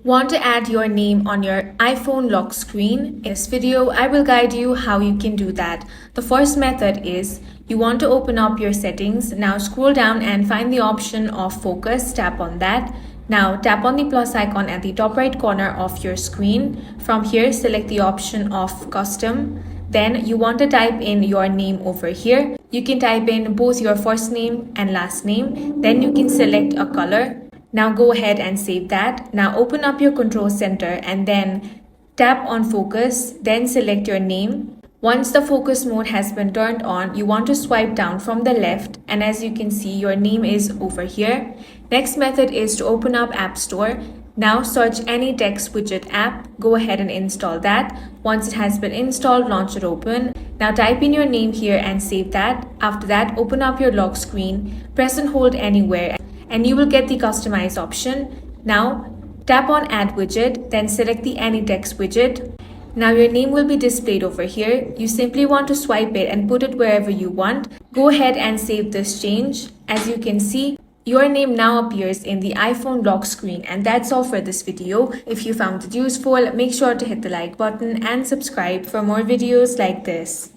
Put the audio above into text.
Want to add your name on your iPhone lock screen? In this video, I will guide you how you can do that. The first method is you want to open up your settings. Now scroll down and find the option of focus. Tap on that. Now tap on the plus icon at the top right corner of your screen. From here, select the option of custom. Then you want to type in your name over here. You can type in both your first name and last name. Then you can select a color. Now go ahead and save that. Now open up your control center and then tap on focus, then select your name. Once the focus mode has been turned on, you want to swipe down from the left, and as you can see, your name is over here. Next method is to open up App Store. Now search any text widget app. Go ahead and install that. Once it has been installed, launch it open. Now type in your name here and save that. After that, open up your lock screen, press and hold anywhere, and you will get the customize option. Now tap on add widget, then select the any text widget. Now your name will be displayed over here. You simply want to swipe it and put it wherever you want. Go ahead and save this change. As you can see, your name now appears in the iPhone lock screen. And that's all for this video. If you found it useful, make sure to hit the like button and subscribe for more videos like this.